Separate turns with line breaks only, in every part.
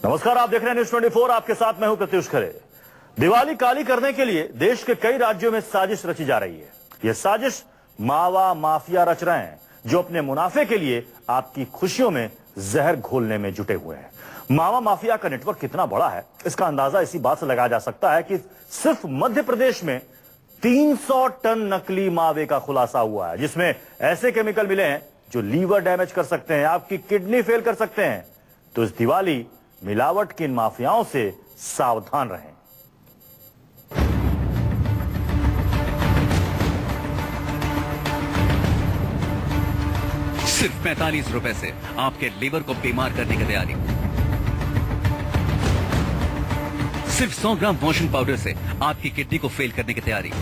नमस्कार, आप देख रहे हैं न्यूज 24। आपके साथ मैं हूं प्रत्युष खरे। दिवाली काली करने के लिए देश के कई राज्यों में साजिश रची जा रही है। यह साजिश मावा माफिया रच रहे हैं, जो अपने मुनाफे के लिए आपकी खुशियों में जहर घोलने में जुटे हुए हैं। मावा माफिया का नेटवर्क कितना बड़ा है, इसका अंदाजा इसी बात से लगाया जा सकता है कि सिर्फ मध्य प्रदेश में 300 टन नकली मावे का खुलासा हुआ है, जिसमें ऐसे केमिकल मिले हैं जो लीवर डैमेज कर सकते हैं, आपकी किडनी फेल कर सकते हैं। तो इस दिवाली मिलावट की इन माफियाओं से सावधान रहें।
सिर्फ 45 रुपए से आपके लीवर को बीमार करने की तैयारी। सिर्फ 100 ग्राम वॉशिंग पाउडर से आपकी किडनी को फेल करने की तैयारी।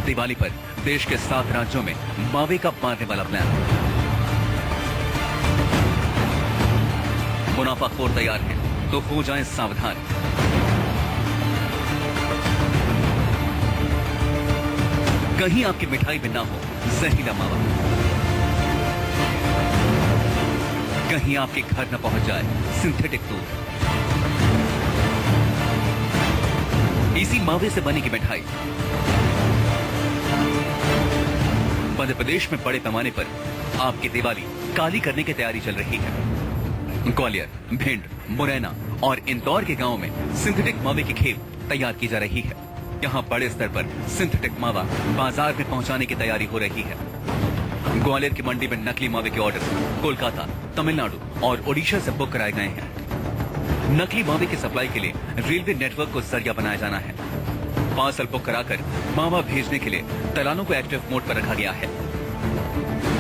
दिवाली पर देश के 7 राज्यों में मावे का मारने वाला प्लान। मुनाफाखोर तैयार है तो हो जाएं सावधान। कहीं आपकी मिठाई में ना हो जहरीला मावा, कहीं आपके घर न पहुंच जाए सिंथेटिक दूध। इसी मावे से बनेगी मिठाई। मध्य प्रदेश में बड़े पैमाने पर आपकी दिवाली काली करने की तैयारी चल रही है। ग्वालियर, भिंड, मुरैना और इंदौर के गांवों में सिंथेटिक मावे की खेप तैयार की जा रही है। यहां बड़े स्तर पर सिंथेटिक मावा बाजार में पहुंचाने की तैयारी हो रही है। ग्वालियर की मंडी में नकली मावे के ऑर्डर कोलकाता, तमिलनाडु और ओडिशा से बुक कराए गए हैं। नकली मावे की सप्लाई के लिए रेलवे नेटवर्क को जरिया बनाया जाना है। पार्सल बुक कराकर मावा भेजने के लिए दलालों को एक्टिव मोड पर रखा गया है।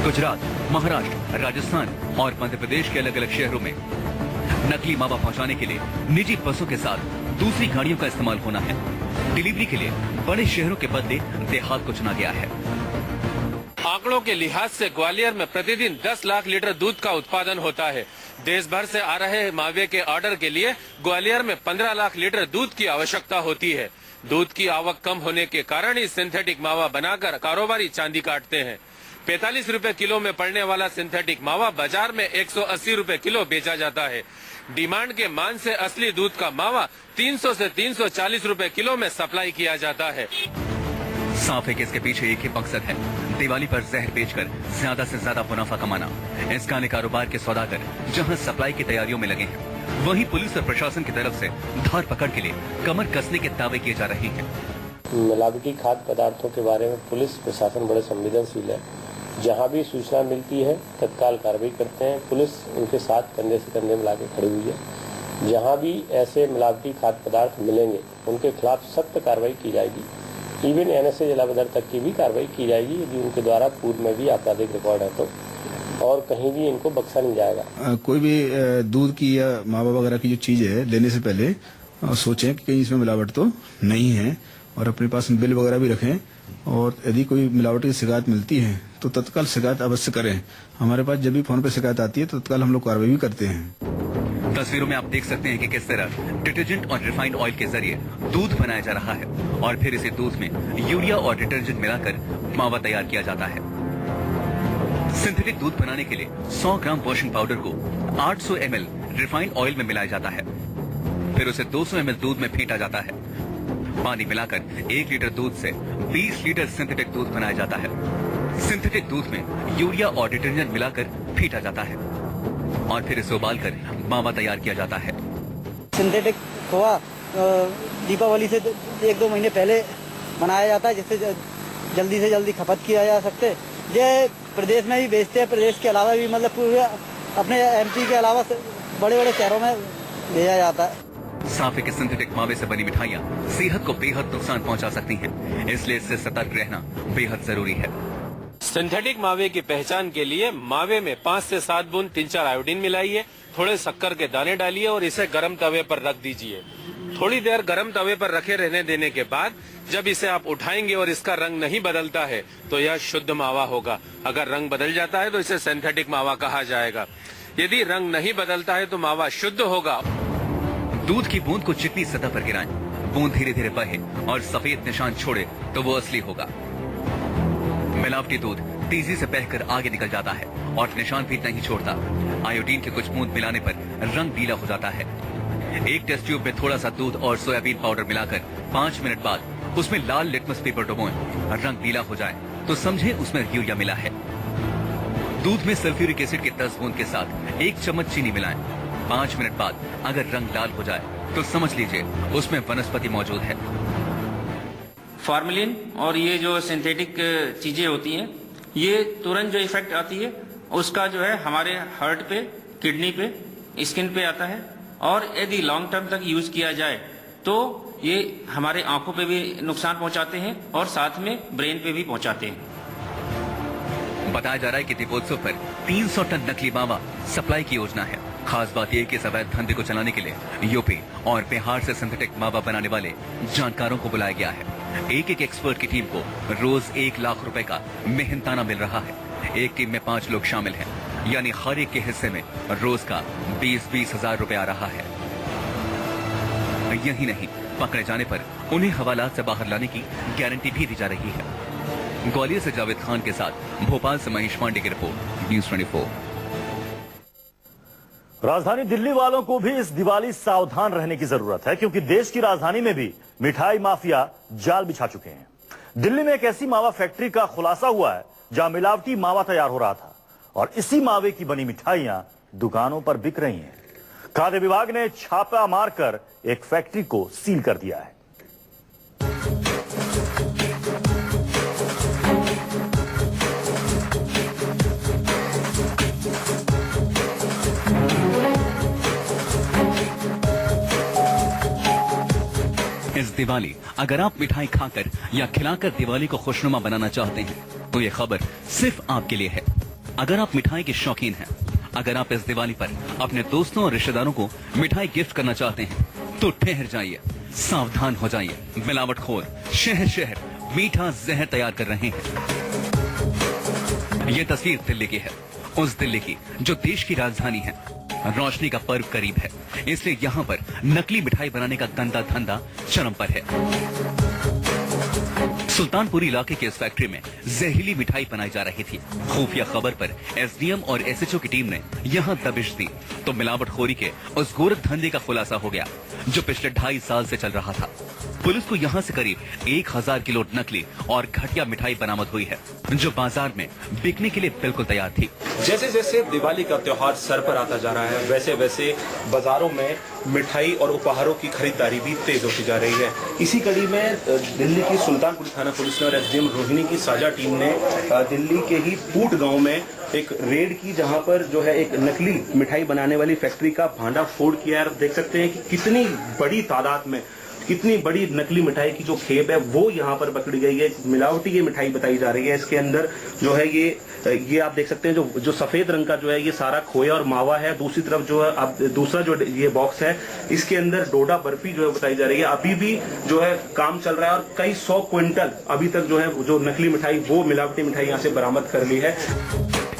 गुजरात, महाराष्ट्र, राजस्थान और मध्य प्रदेश के अलग अलग शहरों में नकली मावा पहुंचाने के लिए निजी बसों के साथ दूसरी गाड़ियों का इस्तेमाल होना है। डिलीवरी के लिए बड़े शहरों के बदले देहात को चुना गया है।
आंकड़ों के लिहाज से ग्वालियर में प्रतिदिन 10 लाख लीटर दूध का उत्पादन होता है। देश भर से आ रहे मावे के ऑर्डर के लिए ग्वालियर में 15 लाख लीटर दूध की आवश्यकता होती है। दूध की आवक कम होने के कारण ही सिंथेटिक मावा बनाकर कारोबारी चांदी काटते हैं। 45 रुपए किलो में पड़ने वाला सिंथेटिक मावा बाजार में 180 रुपए किलो बेचा जाता है। डिमांड के मान से असली दूध का मावा 300 से 340 रुपए किलो में सप्लाई किया जाता है।
साफ है कि इसके पीछे एक ही मकसद है, दिवाली पर जहर बेचकर ज्यादा से ज्यादा मुनाफा कमाना। इस काले कारोबार के सौदागर जहां सप्लाई की तैयारियों में लगे हैं, वहीं पुलिस और प्रशासन की तरफ से धार पकड़ के लिए कमर कसने के दावे किए जा रहे हैं।
मिलावटी खाद्य पदार्थों के बारे में पुलिस प्रशासन बड़े संवेदनशील है। जहां भी सूचना मिलती है तत्काल कार्रवाई करते हैं। पुलिस उनके साथ कंधे से कंधे मिला के खड़ी हुई है। जहां भी ऐसे मिलावटी खाद्य पदार्थ मिलेंगे उनके खिलाफ सख्त कार्रवाई की जाएगी। इवन एनएसए जिला बदर तक की भी कार्रवाई की जाएगी यदि उनके द्वारा पूर्व में भी आपराधिक रिकॉर्ड है तो, और कहीं भी इनको बख्शा नहीं जाएगा।
कोई भी दूध की या मावा वगैरह की जो चीज है लेने से पहले सोचें कि कहीं इसमें मिलावट तो नहीं है, और अपने पास बिल वगैरह भी रखें। और यदि कोई मिलावट की शिकायत मिलती है तो तत्काल शिकायत अवश्य करें। हमारे पास जब भी फोन पर शिकायत आती है तो तत्काल हम लोग कार्रवाई भी करते हैं।
तस्वीरों में आप देख सकते हैं कि किस तरह डिटर्जेंट और रिफाइंड ऑयल के जरिए दूध बनाया जा रहा है और फिर इसे दूध में यूरिया और डिटर्जेंट मिलाकर मावा तैयार किया जाता है। सिंथेटिक दूध बनाने के लिए 100 ग्राम वॉशिंग पाउडर को 800 ml रिफाइंड ऑयल में मिलाया जाता है। फिर उसे 200 ml दूध में फेंटा जाता है। पानी मिलाकर 1 लीटर दूध से 20 लीटर सिंथेटिक दूध बनाया जाता है। सिंथेटिक दूध में यूरिया और डिटर्जेंट मिलाकर फेंटा जाता है और फिर इसे उबालकर मावा तैयार किया जाता है।
सिंथेटिक खोआ दीपावली से 1-2 महीने पहले बनाया जाता है, जिससे जल्दी से जल्दी खपत किया जा सकते। ये प्रदेश में भी बेचते हैं, प्रदेश के अलावा भी, मतलब पूरे अपने एमपी के अलावा बड़े बड़े शहरों में भेजा जाता है।
साफ है कि सिंथेटिक मावे से बनी मिठाइयाँ सेहत को बेहद नुकसान पहुंचा सकती हैं, इसलिए इससे सतर्क रहना बेहद जरूरी है।
सिंथेटिक मावे की पहचान के लिए मावे में 5 से 7 बूंद 3-4 आयोडीन मिलाइए, थोड़े शक्कर के दाने डालिए और इसे गर्म तवे पर रख दीजिए। थोड़ी देर गर्म तवे पर रखे रहने देने के बाद जब इसे आप उठाएंगे और इसका रंग नहीं बदलता है तो यह शुद्ध मावा होगा। अगर रंग बदल जाता है तो इसे सिंथेटिक मावा कहा जाएगा। यदि रंग नहीं बदलता है तो मावा शुद्ध होगा।
दूध की बूंद को चिकनी सतह पर गिराएं, बूंद धीरे धीरे बहे और सफेद निशान छोड़े तो वो असली होगा। मिलावटी दूध तेजी से बहकर आगे निकल जाता है और निशान भी नहीं छोड़ता। आयोडीन के कुछ बूंद मिलाने पर रंग नीला हो जाता है। एक टेस्ट ट्यूब में थोड़ा सा दूध और सोयाबीन पाउडर मिलाकर 5 मिनट बाद उसमें लाल लिटमस पेपर डुबोएं। रंग नीला हो जाए तो समझे उसमें यूरिया मिला है। दूध में सल्फ्यूरिक एसिड के 10 बूंद के साथ 1 चम्मच चीनी मिलाएं। 5 मिनट बाद अगर रंग लाल हो जाए तो समझ लीजिए उसमें वनस्पति मौजूद है।
फार्मेलिन और ये जो सिंथेटिक चीजें होती हैं, ये तुरंत जो इफेक्ट आती है उसका जो है हमारे हार्ट पे, किडनी पे, स्किन पे आता है। और यदि लॉन्ग टर्म तक यूज किया जाए तो ये हमारे आंखों पे भी नुकसान पहुंचाते हैं और साथ में ब्रेन पे भी पहुंचाते हैं।
बताया जा रहा है कि दीपोत्सव पर 300 टन नकली मावा सप्लाई की योजना है। खास बात यह कि इस अवैध धंधे को चलाने के लिए यूपी और बिहार से सिंथेटिक मावा बनाने वाले जानकारों को बुलाया गया है। एक एक्सपर्ट की टीम को रोज 1 लाख रुपए का मेहनताना मिल रहा है। एक टीम में 5 लोग शामिल हैं, यानी हर एक के हिस्से में रोज का 20-20 हजार रुपए आ रहा है। यही नहीं, पकड़े जाने पर उन्हें हवालात से बाहर लाने की गारंटी भी दी जा रही है। ग्वालियर से जावेद खान के साथ भोपाल से महेश पांडे की रिपोर्ट, न्यूज़ 24।
राजधानी दिल्ली वालों को भी इस दिवाली सावधान रहने की जरूरत है, क्योंकि देश की राजधानी में भी मिठाई माफिया जाल बिछा चुके हैं। दिल्ली में एक ऐसी मावा फैक्ट्री का खुलासा हुआ है जहां मिलावटी मावा तैयार हो रहा था और इसी मावे की बनी मिठाइयां दुकानों पर बिक रही हैं। खाद्य विभाग ने छापा मारकर एक फैक्ट्री को सील कर दिया है।
इस दिवाली अगर आप मिठाई खाकर या खिलाकर दिवाली को खुशनुमा बनाना चाहते हैं तो ये खबर सिर्फ आपके लिए है। अगर आप मिठाई के शौकीन हैं, अगर आप इस दिवाली पर अपने दोस्तों और रिश्तेदारों को मिठाई गिफ्ट करना चाहते हैं तो ठहर जाइए, सावधान हो जाइए। मिलावटखोर शहर शहर मीठा जहर तैयार कर रहे हैं। ये तस्वीर दिल्ली की है, उस दिल्ली की जो देश की राजधानी है। रोशनी का पर्व करीब है, इसलिए यहाँ पर नकली मिठाई बनाने का गंदा धंधा चरम पर है। सुल्तानपुरी इलाके के इस फैक्ट्री में जहरीली मिठाई बनाई जा रही थी। खुफिया खबर पर एसडीएम और एसएचओ की टीम ने यहां दबिश दी तो मिलावटखोरी के उस गोरख धंधे का खुलासा हो गया जो पिछले 2.5 साल से चल रहा था। पुलिस को यहां से करीब 1000 किलो नकली और घटिया मिठाई बरामद हुई है जो बाजार में बिकने के लिए बिल्कुल तैयार थी।
जैसे जैसे दिवाली का त्योहार सर पर आता जा रहा है, वैसे वैसे बाजारों में मिठाई और उपहारों की खरीदारी भी तेज होती जा रही है। इसी कड़ी में दिल्ली की सुल्तानपुरी थाना पुलिस ने और एसडीएम रोहिणी की साझा टीम ने दिल्ली के ही पूट गांव में एक रेड की, जहां पर जो है एक नकली मिठाई बनाने वाली फैक्ट्री का भांडा फोड़ किया है। देख सकते हैं कि कितनी बड़ी तादाद में, कितनी बड़ी नकली मिठाई की जो खेप है वो यहाँ पर पकड़ी गई है। मिलावटी ये मिठाई बताई जा रही है। इसके अंदर जो है ये आप देख सकते हैं जो सफेद रंग का जो है ये सारा खोया और मावा है। दूसरी तरफ जो है अब दूसरा जो ये बॉक्स है इसके अंदर डोडा बर्फी जो है बताई जा रही है। अभी भी जो है काम चल रहा है और कई 100 क्विंटल अभी तक जो है जो नकली मिठाई, वो मिलावटी मिठाई यहाँ से बरामद कर ली है।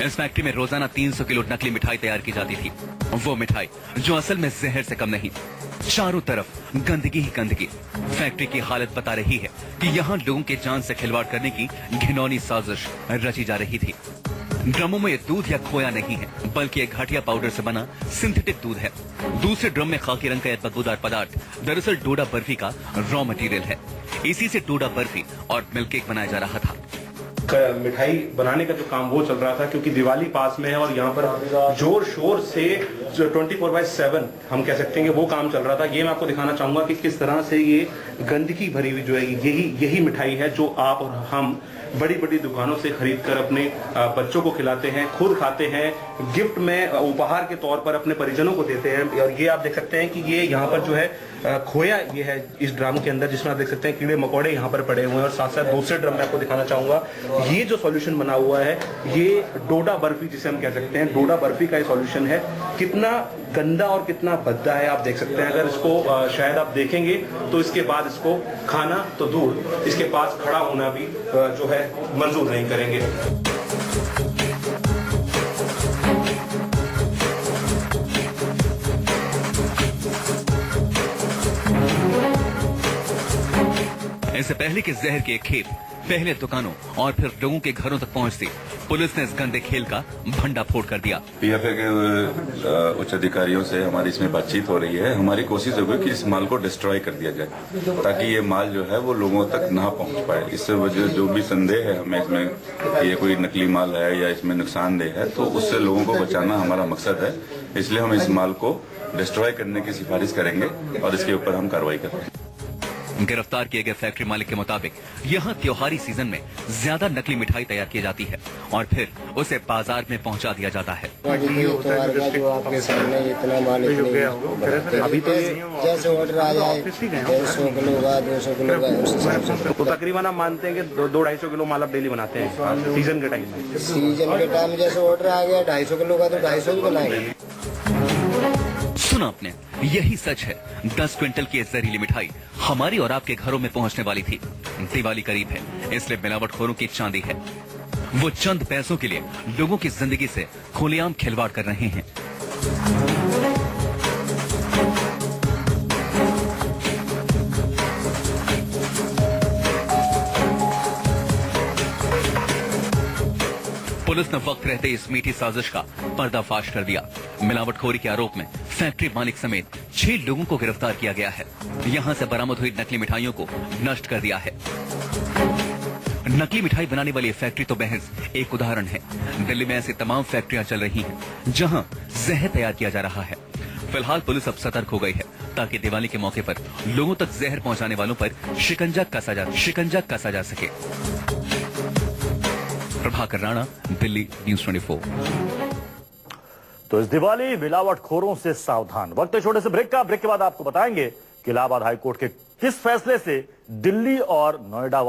इस फैक्ट्री में रोजाना 300 किलो नकली मिठाई तैयार की जाती थी। वो मिठाई जो असल में जहर से कम नहीं। चारों तरफ गंदगी ही गंदगी। फैक्ट्री की हालत बता रही है कि यहाँ लोगों के जान से खिलवाड़ करने की घिनौनी साजिश रची जा रही थी। ड्रमों में दूध या खोया नहीं है, बल्कि एक घटिया पाउडर से बना सिंथेटिक दूध है। दूसरे ड्रम में खाकी रंग का एक बदबूदार पदार्थ दरअसल डोडा बर्फी का रॉ मटेरियल है। इसी से डोडा बर्फी और मिल्क केक बनाया जा रहा था।
मिठाई बनाने का जो काम वो चल रहा था, क्योंकि दिवाली पास में है और यहाँ पर जोर शोर से जो 24/7 हम कह सकते हैं कि वो काम चल रहा था। ये मैं आपको दिखाना चाहूंगा कि किस तरह से ये गंदगी भरी हुई जो है यही मिठाई है जो आप और हम बड़ी बड़ी दुकानों से खरीद कर अपने बच्चों को खिलाते हैं, खुद खाते हैं, गिफ्ट में उपहार के तौर पर अपने परिजनों को देते हैं। और ये आप देख सकते हैं कि ये यहाँ पर जो है खोया ये है इस ड्रम के अंदर, जिसमें आप देख सकते हैं कीड़े मकोड़े यहाँ पर पड़े हुए हैं। और साथ साथ दूसरे ड्रम में आपको दिखाना चाहूंगा ये जो सॉल्यूशन बना हुआ है ये डोडा बर्फी जिसे हम कह सकते हैं, डोडा बर्फी का ये सॉल्यूशन है। कितना गंदा और कितना भद्दा है आप देख सकते हैं। अगर इसको शायद आप देखेंगे तो इसके बाद इसको खाना तो दूर, इसके पास खड़ा होना भी जो है मंजूर नहीं करेंगे।
इससे पहले कि जहर की एक खेप पहले दुकानों और फिर लोगों के घरों तक पहुंचती पुलिस ने इस गंदे खेल का भंडाफोड़ कर दिया।
पीएफए के उच्च अधिकारियों से हमारी इसमें बातचीत हो रही है। हमारी कोशिश होगी कि इस माल को डिस्ट्रॉय कर दिया जाए ताकि ये माल जो है वो लोगों तक ना पहुंच पाए। इससे वजह जो भी संदेह है हमें इसमें ये कोई नकली माल है या इसमें नुकसानदेह है, तो उससे लोगों को बचाना हमारा मकसद है। इसलिए हम इस माल को डिस्ट्रॉय करने की सिफारिश करेंगे और इसके ऊपर हम कार्रवाई करेंगे।
गिरफ्तार किए गए फैक्ट्री मालिक के मुताबिक यहां त्योहारी सीजन में ज्यादा नकली मिठाई तैयार की जाती है और फिर उसे बाजार में पहुंचा दिया जाता है।
जो आपके सामने इतना माल अभी तो जैसे ऑर्डर आ जाए 100 किलो का 200 किलो का
तो तकरीबन आप मानते हैं कि 200-250 किलो माल आप डेली बनाते हैं सीजन के टाइम में?
सीजन के टाइम जैसे ऑर्डर आ गया 250 किलो का तो 250 भी बनाएंगे।
सुना आपने, यही सच है। 10 क्विंटल की जहरीली मिठाई हमारी और आपके घरों में पहुंचने वाली थी। दिवाली करीब है, इसलिए मिलावटखोरों की चांदी है। वो चंद पैसों के लिए लोगों की जिंदगी से खुलेआम खिलवाड़ कर रहे हैं। पुलिस ने वक्त रहते इस मीठी साजिश का पर्दाफाश कर दिया। मिलावटखोरी के आरोप में फैक्ट्री मालिक समेत 6 लोगों को गिरफ्तार किया गया है। यहां से बरामद हुई नकली मिठाइयों को नष्ट कर दिया है। नकली मिठाई बनाने वाली फैक्ट्री तो महज एक उदाहरण है। दिल्ली में ऐसी तमाम फैक्ट्रियां चल रही हैं जहां जहर तैयार किया जा रहा है। फिलहाल पुलिस अब सतर्क हो गई है ताकि दिवाली के मौके पर लोगों तक जहर पहुंचाने वालों पर शिकंजा कसा जा सके। प्रभाकर राणा, दिल्ली न्यूज 24।
तो इस दिवाली मिलावटखोरों से सावधान। वक्त है छोटे से ब्रेक का। ब्रेक के बाद आपको बताएंगे कि इलाहाबाद हाईकोर्ट के किस फैसले से दिल्ली और नोएडा